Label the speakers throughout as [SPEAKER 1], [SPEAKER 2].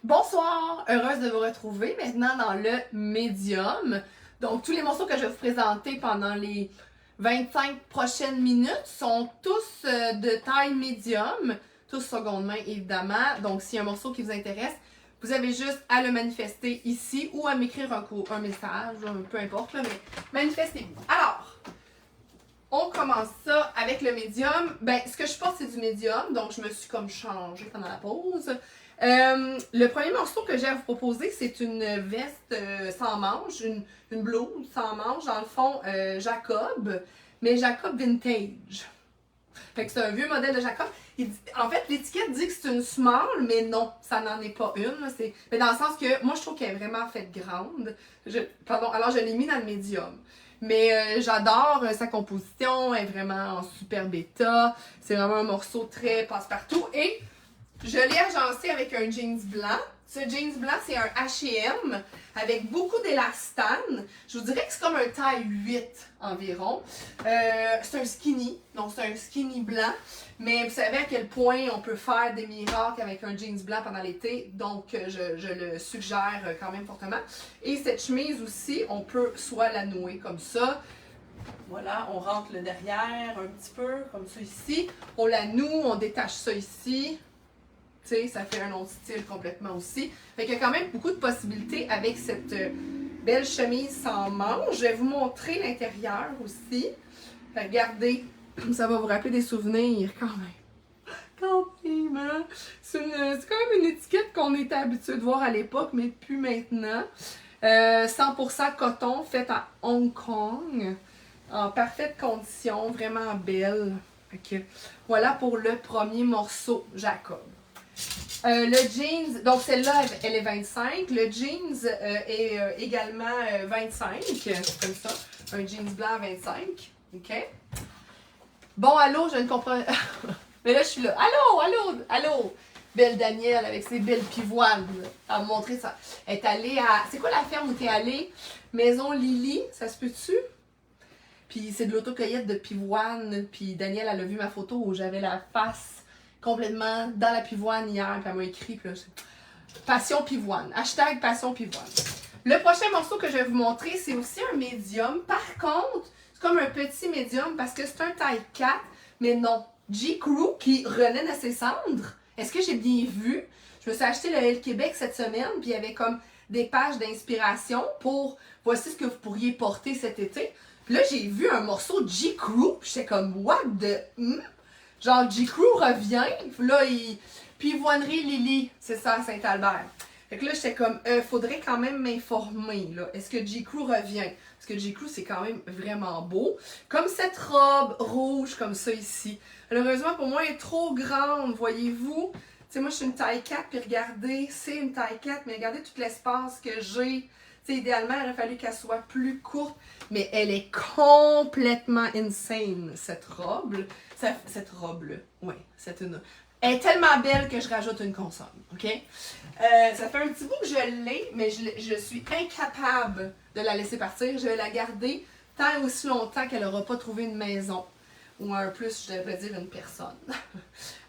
[SPEAKER 1] Bonsoir, heureuse de vous retrouver maintenant dans le médium. Donc tous les morceaux que je vais vous présenter pendant les 25 prochaines minutes sont tous de taille médium, tous seconde main évidemment. Donc s'il y a un morceau qui vous intéresse, vous avez juste à le manifester ici ou à m'écrire un message, peu importe, là, mais manifestez-vous. Alors, on commence ça avec le médium. Ben, ce que je porte, c'est du médium, donc je me suis comme changée pendant la pause. Le premier morceau que j'ai à vous proposer, c'est une veste sans manches, une blouse sans manches, dans le fond, Jacob, mais Jacob vintage. Fait que c'est un vieux modèle de Jacob. En fait, l'étiquette dit que c'est une small, mais non, ça n'en est pas une. Mais dans le sens que moi, je trouve qu'elle est vraiment faite grande. Alors je l'ai mis dans le médium. Mais j'adore sa composition, elle est vraiment en super bêta. C'est vraiment un morceau très passe-partout. Et je l'ai agencé avec un jeans blanc. Ce jeans blanc, c'est un H&M avec beaucoup d'élastane. Je vous dirais que c'est comme un taille 8 environ. C'est un skinny, donc c'est un skinny blanc. Mais vous savez à quel point on peut faire des miracles avec un jeans blanc pendant l'été. Donc, je le suggère quand même fortement. Et cette chemise aussi, on peut soit la nouer comme ça. Voilà, on rentre le derrière un petit peu, comme ça ici. On la noue, on détache ça ici. Tu sais, ça fait un autre style complètement aussi. Fait qu'il y a quand même beaucoup de possibilités avec cette belle chemise sans manches. Je vais vous montrer l'intérieur aussi. Fait, regardez, ça va vous rappeler des souvenirs quand même. Quand même, hein? C'est quand même une étiquette qu'on était habitué de voir à l'époque, mais plus maintenant. 100% coton, fait à Hong Kong. En parfaite condition, vraiment belle. Fait que, voilà pour le premier morceau, Jacob. Le jeans, donc celle-là, elle est 25. Le jeans est également 25, comme ça. Un jeans blanc 25. OK? Bon, allô, je ne comprends... Mais là, je suis là. Allô. Belle Danielle avec ses belles pivoines. Elle m'a montré ça. Elle est allée à... C'est quoi la ferme où t'es allée? Maison Lily, ça se peut-tu? Puis c'est de l'autocueillette de pivoine. Puis Danielle, elle a vu ma photo où j'avais la face complètement dans la pivoine hier, puis elle m'a écrit, puis là, Passion pivoine, hashtag Passion pivoine. Le prochain morceau que je vais vous montrer, c'est aussi un médium. Par contre, c'est comme un petit médium parce que c'est un taille 4, mais non. J. Crew qui renaît de ses cendres. Est-ce que j'ai bien vu? Je me suis acheté le L Québec cette semaine, puis il y avait comme des pages d'inspiration pour voici ce que vous pourriez porter cet été. Puis là, j'ai vu un morceau de J. Crew, puis j'étais comme, what the... Genre, J. Crew revient, là, Pivoinerie Lily, c'est ça, à Saint-Albert. Fait que là, j'étais comme, faudrait quand même m'informer, là. Est-ce que J. Crew revient? Parce que J. Crew, c'est quand même vraiment beau. Comme cette robe rouge, comme ça, ici. Malheureusement, pour moi, elle est trop grande, voyez-vous? Tu sais, moi, je suis une taille 4, puis regardez, c'est une taille 4, mais regardez tout l'espace que j'ai. Tu sais, idéalement, il aurait fallu qu'elle soit plus courte, mais elle est complètement insane, cette robe. Cette robe-là, oui, c'est une... Elle est tellement belle que je rajoute une consonne, OK? Ça fait un petit bout que je l'ai, mais je suis incapable de la laisser partir. Je vais la garder tant et aussi longtemps qu'elle n'aura pas trouvé une maison. Ou un plus, je devrais dire une personne.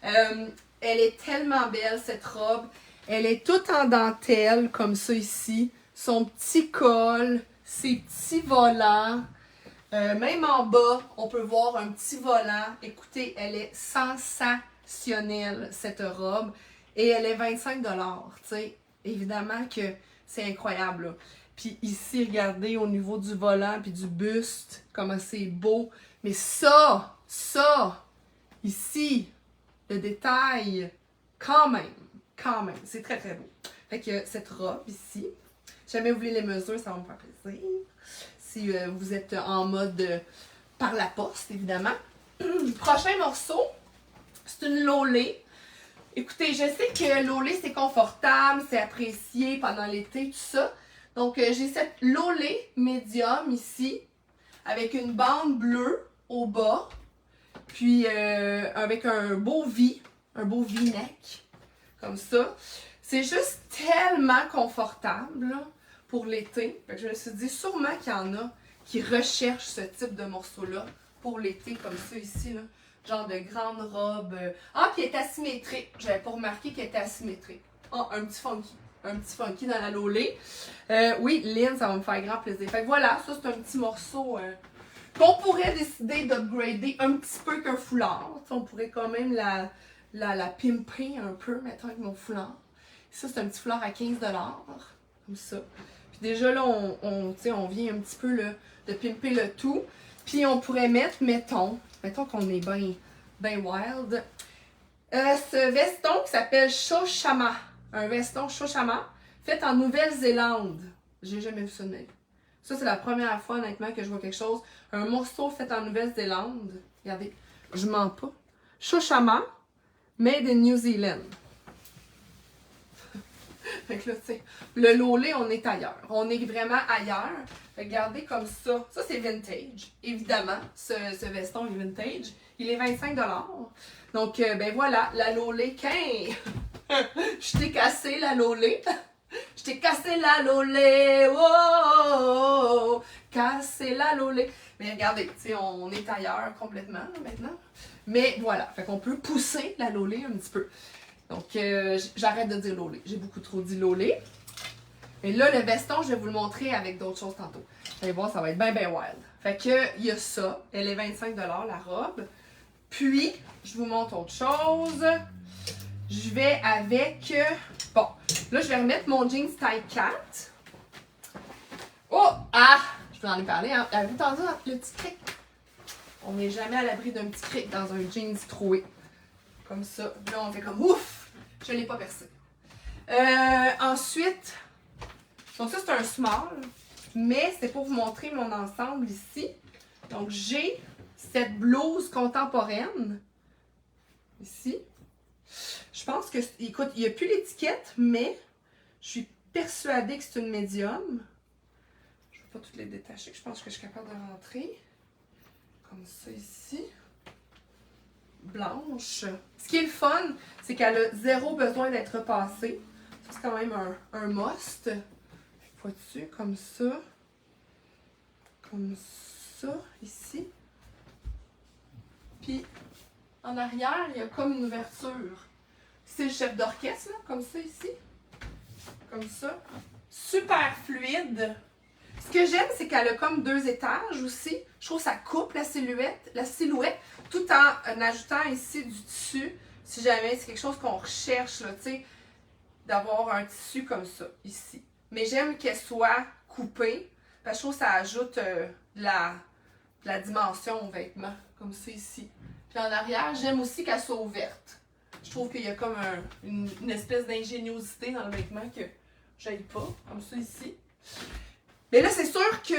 [SPEAKER 1] Elle est tellement belle, cette robe. Elle est toute en dentelle, comme ça ici. Son petit col, ses petits volants. Même en bas, on peut voir un petit volant. Écoutez, elle est sensationnelle, cette robe. Et elle est 25 $. Tu sais, évidemment que c'est incroyable, là. Puis ici, regardez au niveau du volant puis du buste, comment c'est beau. Mais ça, ici, le détail, quand même, c'est très très beau. Fait que cette robe ici, si jamais vous voulez les mesures, ça va me faire plaisir. Si vous êtes en mode par la poste, évidemment. Prochain morceau, c'est une Lolé. Écoutez, je sais que Lolé, c'est confortable, c'est apprécié pendant l'été, tout ça. Donc, j'ai cette Lolé médium ici, avec une bande bleue au bas, puis avec un beau V-neck, comme ça. C'est juste tellement confortable, là, pour l'été. Fait que je me suis dit sûrement qu'il y en a qui recherchent ce type de morceau-là pour l'été, comme ça ici, là. Genre de grande robe. Ah, puis elle est asymétrique. J'avais pas remarqué qu'elle était asymétrique. Oh, un petit funky. Un petit funky dans la lolé. Oui, Lynn, ça va me faire grand plaisir. Fait que voilà, ça c'est un petit morceau qu'on pourrait décider d'upgrader un petit peu qu'un foulard. T'sais, on pourrait quand même la pimper un peu, mettons, avec mon foulard. Ça, c'est un petit foulard à 15$. Comme ça. Puis déjà là, on vient un petit peu là, de pimper le tout. Puis on pourrait mettre, mettons qu'on est bien wild. Ce veston qui s'appelle Shoshama. Un veston Shoshama fait en Nouvelle-Zélande. J'ai jamais vu ça de ma vie. Ça, c'est la première fois, honnêtement, que je vois quelque chose. Un morceau fait en Nouvelle-Zélande. Regardez, je mens pas. Shoshama, made in New Zealand. Fait que là, tu sais, le lolé, on est ailleurs. On est vraiment ailleurs. Regardez comme ça. Ça, c'est vintage. Évidemment, ce veston est vintage. Il est 25$. Donc, ben voilà, la lolé, je t'ai cassé la lolé. Je t'ai cassé la lolé. Oh, oh, oh, oh. Cassé la lolé. Mais regardez, tu sais, on est ailleurs complètement là, maintenant. Mais voilà, fait qu'on peut pousser la lolé un petit peu. Donc, j'arrête de dire lolé. J'ai beaucoup trop dit lolé. Et là, le veston, je vais vous le montrer avec d'autres choses tantôt. Vous allez voir, ça va être bien wild. Fait que, il y a ça. Elle est 25$, la robe. Puis, je vous montre autre chose. Je vais avec... Bon, là, je vais remettre mon jeans taille 4. Oh! Ah! Je vous en ai parlé, hein. Avez-vous entendu le petit cric? On n'est jamais à l'abri d'un petit cric dans un jeans troué. Comme ça. Là, on fait comme ouf! Je ne l'ai pas percé. Ensuite, donc ça, c'est un small. Mais c'est pour vous montrer mon ensemble ici. Donc, j'ai cette blouse contemporaine. Ici. Je pense que, écoute, il n'y a plus l'étiquette, mais je suis persuadée que c'est une médium. Je ne vais pas toutes les détacher, je pense que je suis capable de rentrer. Comme ça ici. Blanche. Ce qui est le fun, c'est qu'elle a zéro besoin d'être repassée. Ça, c'est quand même un must. Vois-tu, comme ça. Comme ça, ici. Puis, en arrière, il y a comme une ouverture. C'est le chef d'orchestre, là, comme ça ici. Comme ça. Super fluide. Ce que j'aime, c'est qu'elle a comme 2 étages aussi. Je trouve que ça coupe la silhouette, tout en ajoutant ici du tissu. Si jamais c'est quelque chose qu'on recherche, là, tu sais, d'avoir un tissu comme ça, ici. Mais j'aime qu'elle soit coupée, parce que je trouve que ça ajoute de la dimension au vêtement, comme ça ici. Puis en arrière, j'aime aussi qu'elle soit ouverte. Je trouve qu'il y a comme une espèce d'ingéniosité dans le vêtement que j'aille pas, comme ça ici. Mais là, c'est sûr que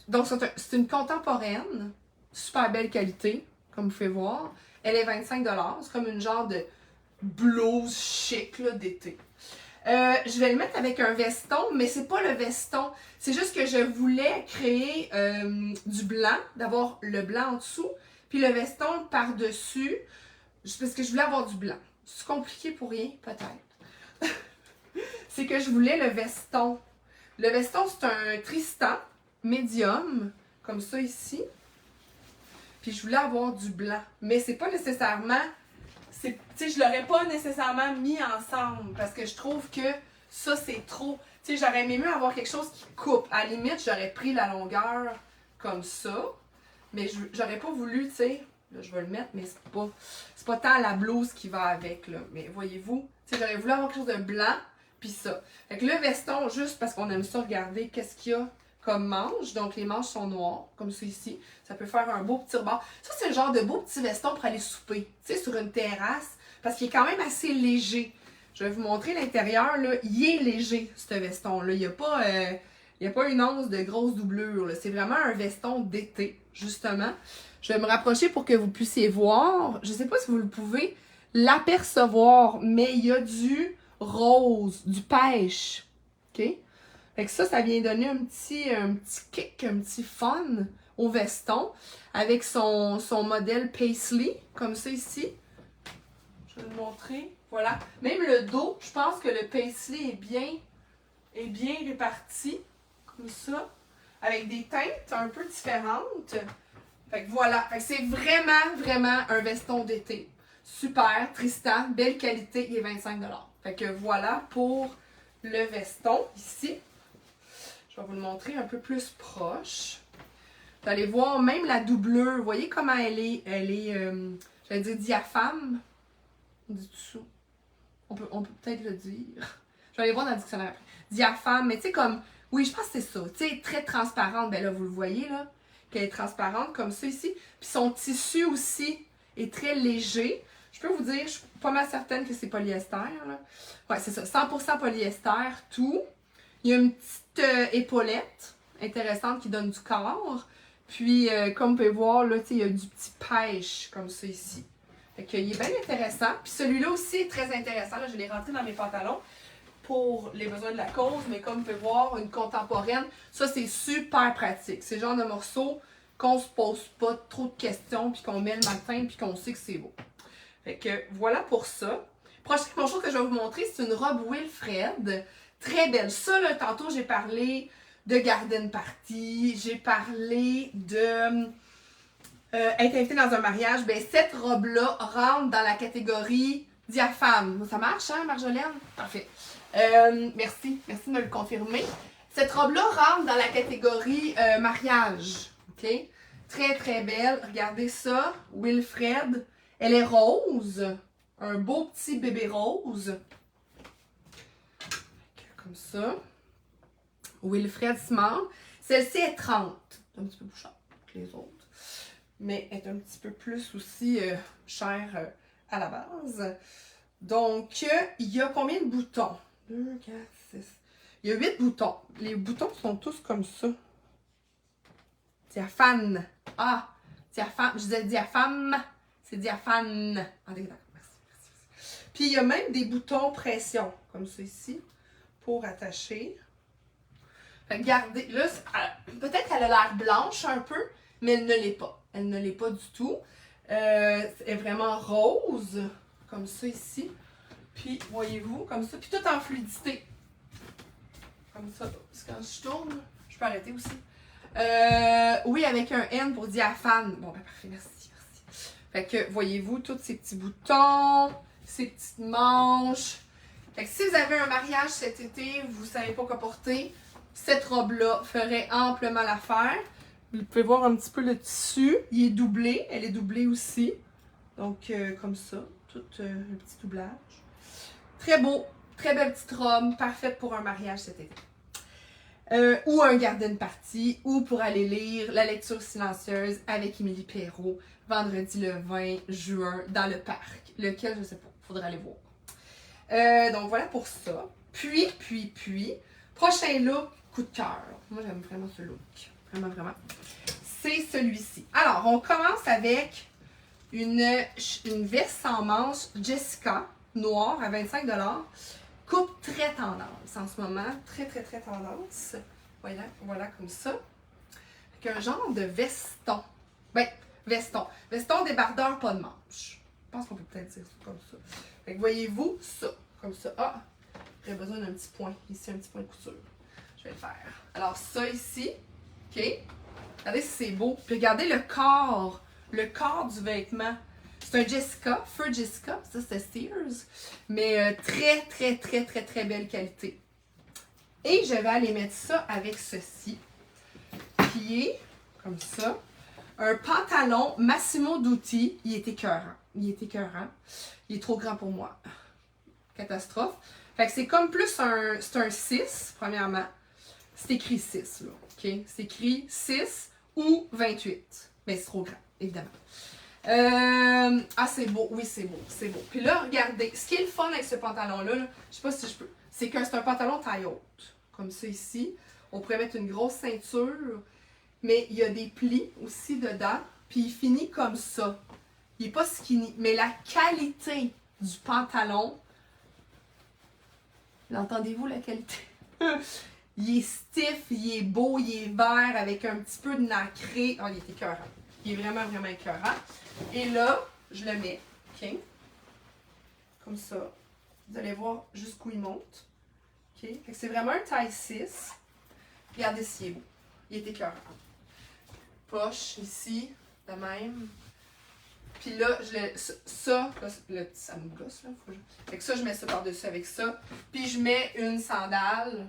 [SPEAKER 1] donc c'est une contemporaine, super belle qualité, comme vous pouvez voir. Elle est 25$, c'est comme une genre de blouse chic d'été. Je vais le mettre avec un veston, mais c'est pas le veston. C'est juste que je voulais créer du blanc, d'avoir le blanc en dessous, puis le veston par-dessus, parce que je voulais avoir du blanc. C'est compliqué pour rien, peut-être. C'est que je voulais le veston. Le veston, c'est un Tristan médium, comme ça ici. Puis je voulais avoir du blanc. Mais c'est pas nécessairement... Tu sais, je l'aurais pas nécessairement mis ensemble parce que je trouve que ça, c'est trop... Tu sais, j'aurais aimé mieux avoir quelque chose qui coupe. À la limite, j'aurais pris la longueur comme ça. Mais j'aurais pas voulu, tu sais... Là, je vais le mettre, mais c'est pas tant la blouse qui va avec, là. Mais voyez-vous, tu sais, j'aurais voulu avoir quelque chose de blanc. Puis ça. Fait que le veston, juste parce qu'on aime ça regarder qu'est-ce qu'il y a comme manches. Donc, les manches sont noires, comme ça ici. Ça peut faire un beau petit rebord. Ça, c'est le genre de beau petit veston pour aller souper, tu sais, sur une terrasse. Parce qu'il est quand même assez léger. Je vais vous montrer l'intérieur, là. Il est léger, ce veston-là. Il n'y a pas une once de grosse doublure, là. C'est vraiment un veston d'été, justement. Je vais me rapprocher pour que vous puissiez voir. Je ne sais pas si vous le pouvez l'apercevoir, mais il y a du rose, du pêche. OK? Fait que ça vient donner un petit kick, un petit fun au veston avec son modèle Paisley, comme ça ici. Je vais le montrer. Voilà. Même le dos, je pense que le Paisley est bien réparti, comme ça, avec des teintes un peu différentes. Fait que voilà. Fait que c'est vraiment, vraiment un veston d'été. Super, Tristan, belle qualité, il est 25 $. Fait que voilà pour le veston ici. Je vais vous le montrer un peu plus proche. Vous allez voir même la doublure. Vous voyez comment elle est, j'allais dire diaphane. Du dessous. On peut peut-être le dire. Je vais aller voir dans le dictionnaire. Diaphane, mais tu sais comme, oui, je pense que c'est ça. Tu sais, très transparente. Ben là, vous le voyez là, qu'elle est transparente comme ça ici. Puis son tissu aussi est très léger. Je peux vous dire, je suis pas mal certaine que c'est polyester. Là. Ouais, c'est ça. 100% polyester, tout. Il y a une petite épaulette intéressante qui donne du corps. Puis, comme vous pouvez voir, là, il y a du petit pêche comme ça ici. Fait qu'il est bien intéressant. Puis celui-là aussi est très intéressant. Là, je l'ai rentré dans mes pantalons pour les besoins de la cause. Mais comme vous pouvez voir, une contemporaine, ça c'est super pratique. C'est le genre de morceau qu'on se pose pas trop de questions, puis qu'on met le matin, puis qu'on sait que c'est beau. Fait que voilà pour ça. Prochaine chose que je vais vous montrer, c'est une robe Wilfred. Très belle. Ça, là, tantôt, j'ai parlé de garden party. J'ai parlé de être invité dans un mariage. Ben, cette robe-là rentre dans la catégorie diaphane. Ça marche, hein, Marjolaine? Parfait. Merci. Merci de me le confirmer. Cette robe-là rentre dans la catégorie mariage. OK? Très, très belle. Regardez ça. Wilfred. Elle est rose. Un beau petit bébé rose. Comme ça. Wilfred Smart. Celle-ci est 30. Un petit peu plus chère que les autres. Mais elle est un petit peu plus aussi chère à la base. Donc, il y a combien de boutons? 2, 4, 6. Il y a 8 boutons. Les boutons sont tous comme ça. Diaphane. Ah, diaphane. Je disais diaphane. C'est diaphane. Ah, d'accord. Merci. Puis, il y a même des boutons pression, comme ça ici, pour attacher. Fait que regardez, là, peut-être qu'elle a l'air blanche un peu, mais elle ne l'est pas. Elle ne l'est pas du tout. Elle est vraiment rose, comme ça ici. Puis, voyez-vous, comme ça. Puis, tout en fluidité. Comme ça. Parce que quand je tourne, je peux arrêter aussi. Oui, avec un N pour diaphane. Bon, ben parfait, merci. Fait que, voyez-vous, tous ces petits boutons, ces petites manches. Fait que si vous avez un mariage cet été, vous ne savez pas quoi porter, cette robe-là ferait amplement l'affaire. Vous pouvez voir un petit peu le tissu. Il est doublé. Elle est doublée aussi. Donc, comme ça. Tout un petit doublage. Très beau. Très belle petite robe. Parfaite pour un mariage cet été. Ou un garden party. Ou pour aller lire La lecture silencieuse avec Émilie Perrault. Vendredi le 20 juin dans le parc. Lequel, je ne sais pas. Faudra aller voir. Donc, voilà pour ça. Puis, prochain look, coup de cœur. Moi, j'aime vraiment ce look. Vraiment. C'est celui-ci. Alors, on commence avec une veste sans manches Jessica, noire, à 25 $. Coupe très tendance en ce moment. Très tendance. Voilà comme ça. Avec un genre de veston. Ben, veston. Veston débardeur, pas de manches. Je pense qu'on peut peut-être dire ça comme ça. Fait que voyez-vous, ça. Comme ça. Ah, j'aurais besoin d'un petit point. Ici, un petit point de couture. Je vais le faire. Alors, ça ici. OK? Regardez si c'est beau. Puis regardez le corps du vêtement. C'est un Jessica, Fur Jessica, ça c'est Sears, mais très belle qualité. Et je vais aller mettre ça avec ceci, qui est, comme ça, un pantalon Massimo Dutti. Il est écœurant. Il est trop grand pour moi. Catastrophe. Fait que c'est comme plus c'est un 6, premièrement. C'est écrit 6, là. OK? C'est écrit 6 ou 28. Mais c'est trop grand, évidemment. Ah, c'est beau. Oui, c'est beau. Puis là, regardez. Ce qui est le fun avec ce pantalon-là, je sais pas si je peux. C'est que c'est un pantalon taille haute. Comme ça ici. On pourrait mettre une grosse ceinture. Mais il y a des plis aussi dedans. Puis il finit comme ça. Il n'est pas skinny. Mais la qualité du pantalon. L'entendez-vous, la qualité? Il est stiff, il est beau, il est vert avec un petit peu de nacré. Oh, il est écœurant. Il est vraiment écœurant. Et là, je le mets. OK? Comme ça. Vous allez voir jusqu'où il monte. OK? C'est vraiment un taille 6. Regardez s'il est beau. Il est écœurant. Poche ici, de même. Puis là, ça me gosse, là. Fait que ça, je mets ça par-dessus avec ça. Puis je mets une sandale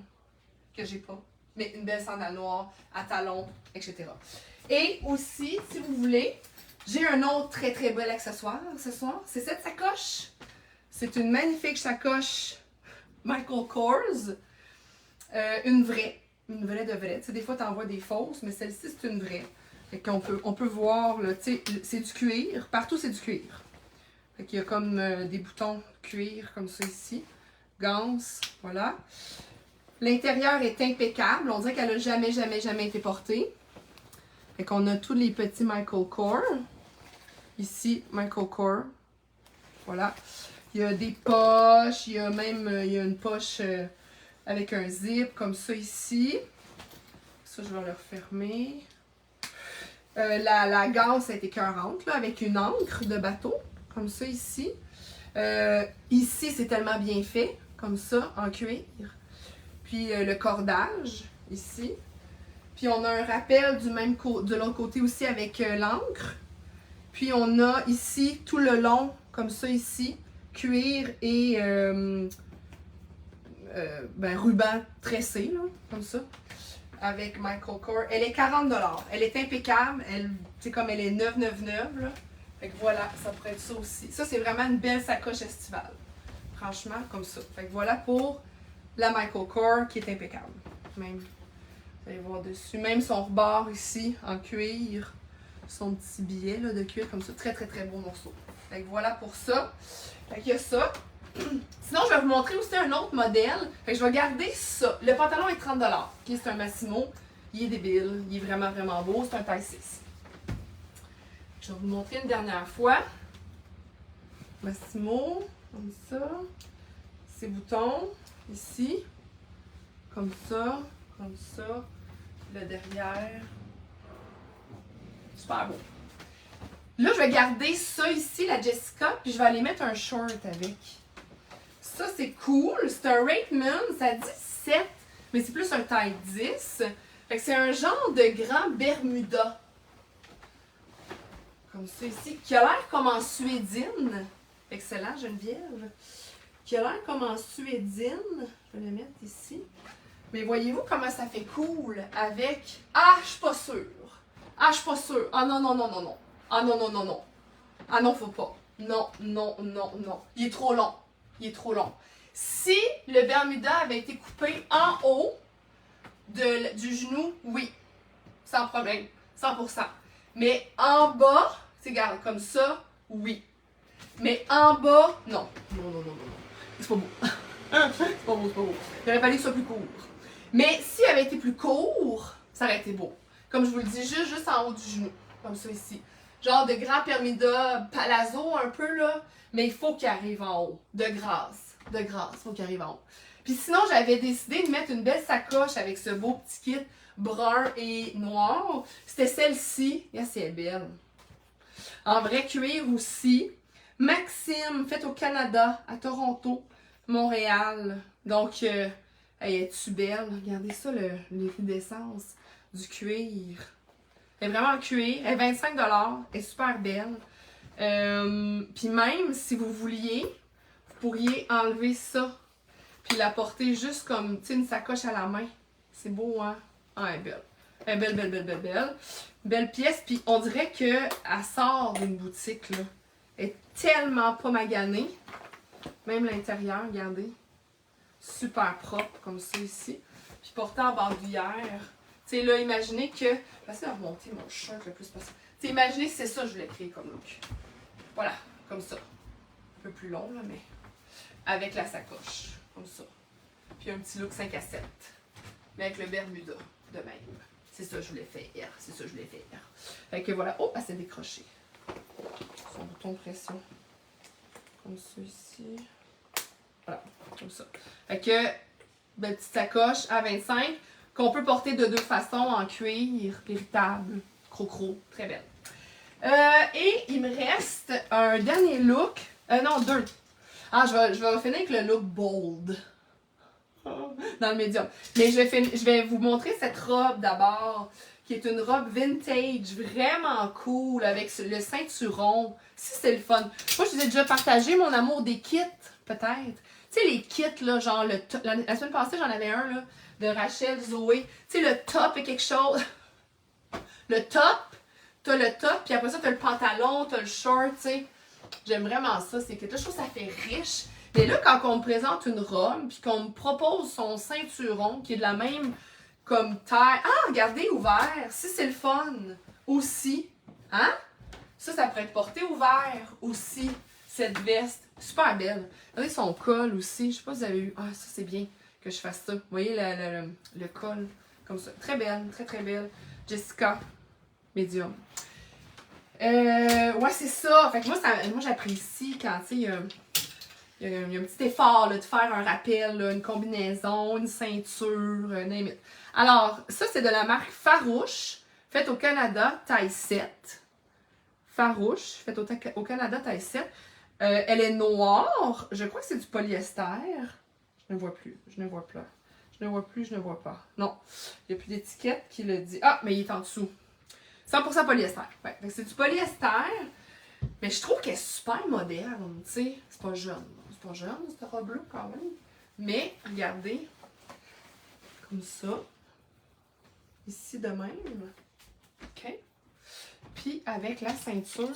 [SPEAKER 1] que j'ai pas. Mais une belle sandale noire à talons, etc. Et aussi, si vous voulez, j'ai un autre très très bel accessoire ce soir. C'est cette sacoche. C'est une magnifique sacoche Michael Kors. Une vraie de vraie. Tu sais, des fois, tu en vois des fausses, mais celle-ci, c'est une vraie. Fait qu'on on peut voir, là, tu sais, c'est du cuir. Partout, c'est du cuir. Fait qu'il y a comme des boutons cuir, comme ça ici. Ganse, voilà. L'intérieur est impeccable. On dirait qu'elle n'a jamais été portée. Fait qu'on a tous les petits Michael Kors. Ici, Michael Kors. Voilà. Il y a des poches. Il y a même une poche avec un zip, comme ça ici. Ça, je vais le refermer. La ganse a été écœurante, là, avec une encre de bateau, comme ça ici. Ici, c'est tellement bien fait, comme ça, en cuir. Puis le cordage, ici. Puis on a un rappel de l'autre côté aussi avec l'encre. Puis on a ici, tout le long, comme ça ici, cuir et ruban tressé, là, comme ça. Avec Michael Kors. Elle est 40 $. Elle est impeccable. C'est comme elle est 9,99 là. Fait que voilà, ça pourrait être ça aussi. Ça, c'est vraiment une belle sacoche estivale. Franchement, comme ça. Fait que voilà pour la Michael Kors qui est impeccable. Même, vous allez voir dessus. Même son rebord ici, en cuir. Son petit billet là, de cuir comme ça. Très, très, très beau morceau. Fait que voilà pour ça. Fait qu'il y a ça. Sinon, je vais vous montrer aussi un autre modèle. Fait que je vais garder ça. Le pantalon est 30 $. Okay, c'est un Massimo. Il est débile. Il est vraiment, vraiment beau. C'est un taille 6. Je vais vous montrer une dernière fois. Massimo. Comme ça. Ses boutons. Ici. Comme ça. Comme ça. Le derrière. Super beau. Là, je vais garder ça ici, la Jessica. Puis je vais aller mettre un short avec. Ça, c'est cool. C'est un Raymond, ça dit 7, mais c'est plus un taille 10. Fait que c'est un genre de grand Bermuda. Comme ça ici. Qui a l'air comme en suédine. Excellent, Geneviève. Qui a l'air comme en suédine. Je vais le mettre ici. Mais voyez-vous comment ça fait cool avec... Ah, je suis pas sûre. Ah, je suis pas sûre. Ah non, non, non, non, non. Ah non, non, non, non. Ah non, faut pas. Non, non, non, non. Il est trop long. Il est trop long. Si le Bermuda avait été coupé en haut du genou, oui. Sans problème. 100%. Mais en bas, c'est regarde, comme ça, oui. Mais en bas, non. Non, non, non, non, non. C'est pas beau. C'est pas beau, c'est pas beau. Il aurait fallu que ce soit plus court. Mais s'il avait été plus court, ça aurait été beau. Comme je vous le dis, juste en haut du genou. Comme ça ici. Genre de grand Bermuda palazzo un peu là. Mais il faut qu'il arrive en haut. De grâce. De grâce, il faut qu'il arrive en haut. Puis sinon, j'avais décidé de mettre une belle sacoche avec ce beau petit kit brun et noir. C'était celle-ci. Regarde, c'est belle. En vrai cuir aussi. Maxime, faite au Canada, à Toronto, Montréal. Donc, elle est-tu belle? Regardez ça, l'iridescence du cuir. Elle est vraiment en cuir. Elle est 25 $. Elle est super belle. Puis même, si vous vouliez, vous pourriez enlever ça. Puis la porter juste comme, tu sais, une sacoche à la main. C'est beau, hein? Ah, elle est belle. Elle est belle, belle, belle, belle, belle. Belle pièce. Puis on dirait qu'elle sort d'une boutique, là. Elle est tellement pas maganée. Même l'intérieur, regardez. Super propre, comme ça ici. Puis portée en bandoulière. Tu sais, là, imaginez que... J'essaie de remonter mon shirt le plus possible. Tu sais, imaginez que c'est ça que je voulais créer comme look. Voilà, comme ça. Un peu plus long, là, mais... Avec la sacoche, comme ça. Puis un petit look 5 à 7. Mais avec le Bermuda, de même. C'est ça que je voulais faire. C'est ça que je voulais faire. Fait que voilà. Oh, elle s'est décrochée. Son bouton de pression. Comme ça ici. Voilà, comme ça. Fait que, belle petite sacoche à 25 qu'on peut porter de deux façons, en cuir, véritable, crocro, très belle. Et il me reste un dernier look. Non, deux. Ah, je vais finir avec le look bold. Dans le médium. Mais je vais vous montrer cette robe d'abord qui est une robe vintage, vraiment cool, avec le ceinturon. Si c'est le fun. Moi, je vous ai déjà partagé mon amour des kits, peut-être. Tu sais, les kits, là, genre, la semaine passée, j'en avais un, là, de Rachel, Zoé. Tu sais, le top est quelque chose. Le top, t'as le top, puis après ça, t'as le pantalon, t'as le short, tu sais. J'aime vraiment ça, c'est que je trouve que ça fait riche. Mais là, quand on me présente une robe, puis qu'on me propose son ceinturon, qui est de la même comme taille. Ah, regardez, ouvert. Si c'est le fun. Aussi. Hein? Ça pourrait être porté ouvert aussi. Cette veste. Super belle. Regardez son col aussi. Je sais pas si vous avez vu. Ah, ça, c'est bien que je fasse ça. Vous voyez le col. Comme ça. Très belle. Très, très belle. Jessica. Medium. Ouais, c'est ça. Fait que moi j'apprécie quand, tu sais, il y a un petit effort là, de faire un rappel, là, une combinaison, une ceinture, name it. Alors, ça, c'est de la marque Farouche, faite au Canada, taille 7. Farouche, faite au Canada, taille 7. Elle est noire. Je crois que c'est du polyester. Je ne vois plus. Je ne vois pas. Je ne vois plus, je ne vois pas. Non, il n'y a plus d'étiquette qui le dit. Ah, mais il est en dessous. 100% polyester. Ouais, c'est du polyester. Mais je trouve qu'elle est super moderne, tu sais. C'est pas jeune. C'est pas jeune, cette robe-là, quand même. Mais, regardez. Comme ça. Ici de même. OK. Puis, avec la ceinture.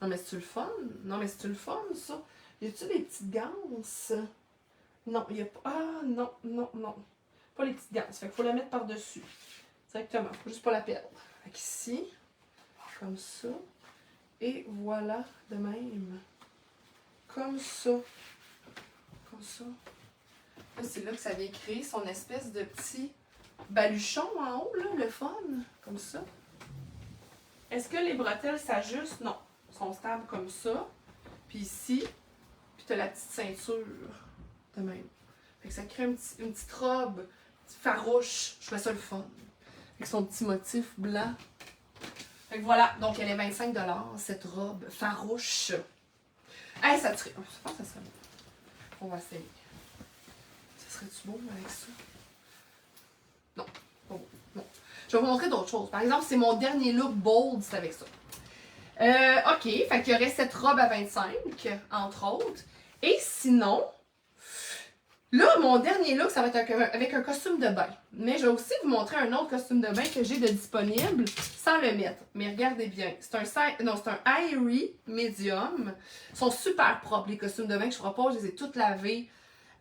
[SPEAKER 1] Non, mais c'est-tu le fun? Non, mais c'est-tu le fun, ça? Y a-tu des petites ganses? Non, il y a pas... Ah, non, non, non. Pas les petites ganses. Fait qu'il faut la mettre par-dessus. Directement. Faut juste pas la perdre. Fait qu'ici, comme ça. Et voilà, de même. Comme ça. Comme ça. Là, c'est là que ça vient créer son espèce de petit baluchon en haut, là, le fun. Comme ça. Est-ce que les bretelles s'ajustent? Non. Elles sont stables comme ça. Puis ici, puis t'as la petite ceinture. De même. Fait que ça crée une petite robe farouche. Je trouve ça le fun. Avec son petit motif blanc. Fait que voilà, donc elle est 25 $, cette robe farouche. Hey, ça serait... Je pense que ça serait bon. On va essayer. Ça serait-tu beau avec ça? Non, pas beau. Non. Je vais vous montrer d'autres choses. Par exemple, c'est mon dernier look bold, c'est avec ça. OK, fait qu'il y aurait cette robe à 25, entre autres. Et sinon... Là, mon dernier look, ça va être avec un costume de bain. Mais je vais aussi vous montrer un autre costume de bain que j'ai de disponible sans le mettre. Mais regardez bien. C'est un Irie Medium. Ils sont super propres, les costumes de bain que je propose. Je les ai toutes lavés.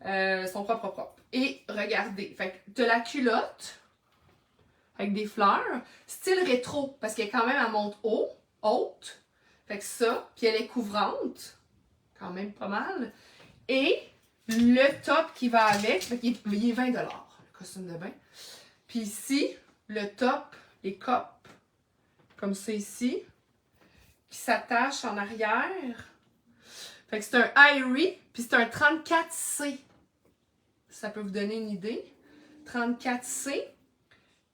[SPEAKER 1] Ils sont propres. Et regardez. Fait que tu as la culotte avec des fleurs. Style rétro, parce qu'elle est quand même à monte haute. Fait que ça. Puis elle est couvrante. Quand même pas mal. Et... le top qui va avec, il est 20 $, le costume de bain. Puis ici, le top, les copes, comme ça ici, qui s'attachent en arrière. Fait que c'est un Irie, puis c'est un 34C. Ça peut vous donner une idée. 34C.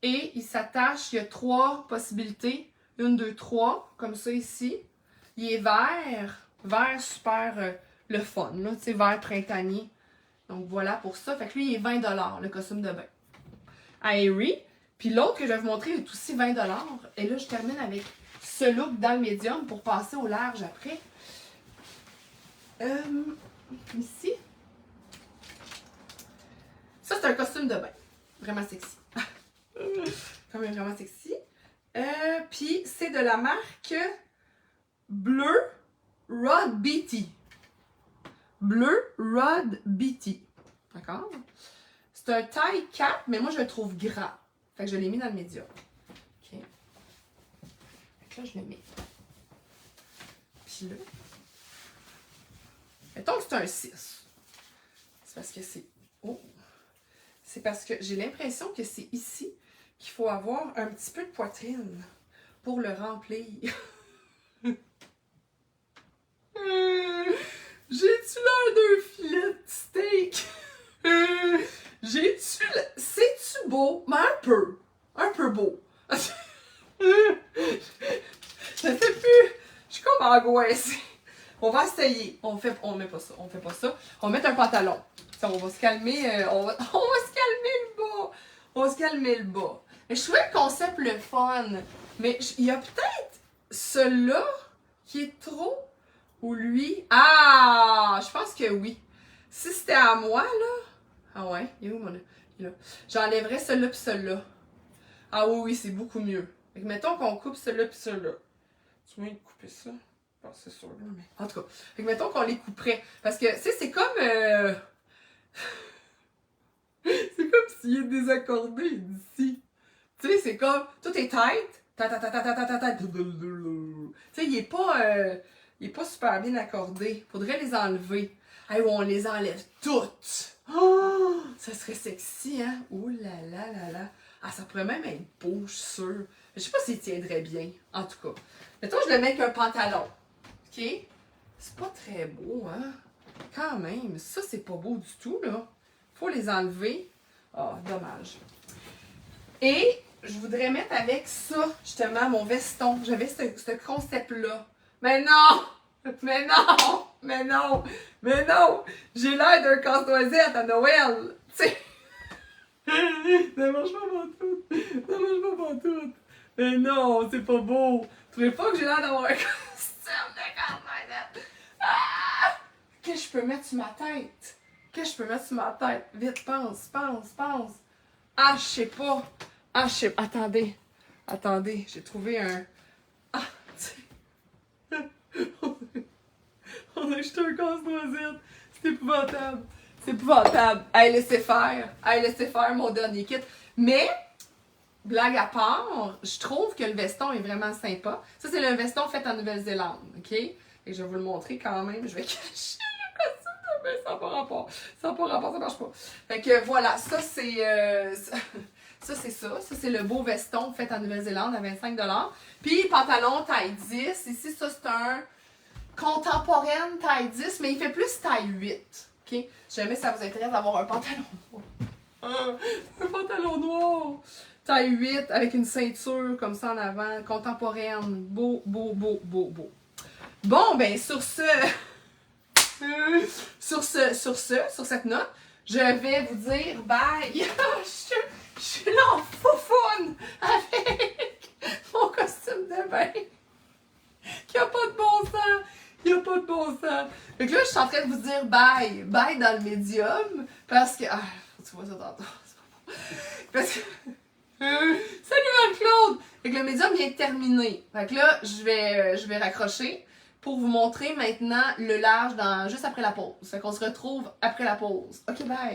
[SPEAKER 1] Et il s'attache, il y a 3 possibilités. 1, 2, 3, comme ça ici. Il est vert super... le fun, là, tu sais, vert printanier. Donc voilà pour ça. Fait que lui, il est 20 $, le costume de bain. Irie. Puis l'autre que je vais vous montrer est aussi 20 $. Et là, je termine avec ce look dans le médium pour passer au large après. Ici. Ça, c'est un costume de bain. Vraiment sexy. Quand même vraiment sexy. Puis c'est de la marque Bleu Rod Beatty. Bleu Rod Beatty. D'accord? C'est un taille 4, mais moi je le trouve grand. Fait que je l'ai mis dans le médium. OK. Fait que là, je le mets. Puis là. Mettons que c'est un 6. C'est parce que c'est. Oh! C'est parce que j'ai l'impression que c'est ici qu'il faut avoir un petit peu de poitrine pour le remplir. J'ai-tu l'air d'un filet de steak? J'ai-tu... C'est-tu beau? Mais un peu. Un peu beau. Je sais plus. Je suis comme angoissée. On va essayer. On met pas ça. On fait pas ça. On va mettre un pantalon. Ça, on va se calmer. On va se calmer le bas. On se calmait le bas. Mais je trouvais le concept le fun. Mais il y a peut-être celui-là qui est trop ou lui. Ah! Je pense que oui. Si c'était à moi, là. Ah ouais? Il est où mon. Il est là. J'enlèverais celui-là pis celui-là. Ah oui, c'est beaucoup mieux. Fait que mettons qu'on coupe celui-là pis celui-là. Tu veux couper ça? Bon, c'est sûr, là, mais. En tout cas. Fait que mettons qu'on les couperait. Parce que, tu sais, c'est comme. C'est comme s'il est désaccordé d'ici. Tu sais, c'est comme. Tout est tight. Tu sais, il est pas super bien accordé. Faudrait les enlever. Hey, on les enlève toutes. Oh, ça serait sexy, hein? Ouh là là là là. Ah, ça pourrait même être beau, je suis sûre. Je sais pas s'il tiendrait bien. En tout cas. Mettons, je le mets avec un pantalon. OK? C'est pas très beau, hein? Quand même. Ça, c'est pas beau du tout, là. Faut les enlever. Ah, oh, dommage. Et je voudrais mettre avec ça, justement, mon veston. J'avais ce concept-là. Mais non! Mais non! Mais non! Mais non! J'ai l'air d'un casse-noisette à Noël! Tu sais! Ça marche pas pantoute! Ça marche pas pantoute! Mais non, c'est pas beau! Tu trouvez pas que j'ai l'air d'avoir un costume de casse-noisette? Ah! Qu'est-ce que je peux mettre sur ma tête? Qu'est-ce que je peux mettre sur ma tête? Vite, pense! Ah, je sais pas! Ah, je sais pas! Attendez, j'ai trouvé un... Ah, tu sais... On a acheté un casse-noisette! C'est épouvantable! C'est épouvantable! Hey, laissez faire mon dernier kit! Mais... Blague à part, je trouve que le veston est vraiment sympa. Ça, c'est le veston fait en Nouvelle-Zélande, OK? Et je vais vous le montrer quand même. Je vais cacher le costume, mais ça n'a pas rapport. Ça n'a pas rapport, ça marche pas. Fait que voilà, ça, c'est... ça, c'est ça. Ça, c'est le beau veston fait en Nouvelle-Zélande à 25 $. Puis, pantalon taille 10. Ici, ça, c'est un contemporaine taille 10, mais il fait plus taille 8, OK? Si jamais ça vous intéresse d'avoir un pantalon noir. Un pantalon noir! Taille 8 avec une ceinture comme ça en avant, contemporaine. Beau. Bon, ben, sur cette note, je vais vous dire bye. je suis là en foufoune avec mon costume de bain qui a pas de bon sens. Il n'y a pas de bon sens. Donc là, je suis en train de vous dire bye. Bye dans le médium parce que... Ah, tu vois ça tantôt. C'est pas bon. Parce que... Salut Anne-Claude! Fait que le médium vient de terminer. Fait que là, je vais raccrocher pour vous montrer maintenant le large juste après la pause. Fait qu'on se retrouve après la pause. Ok, bye!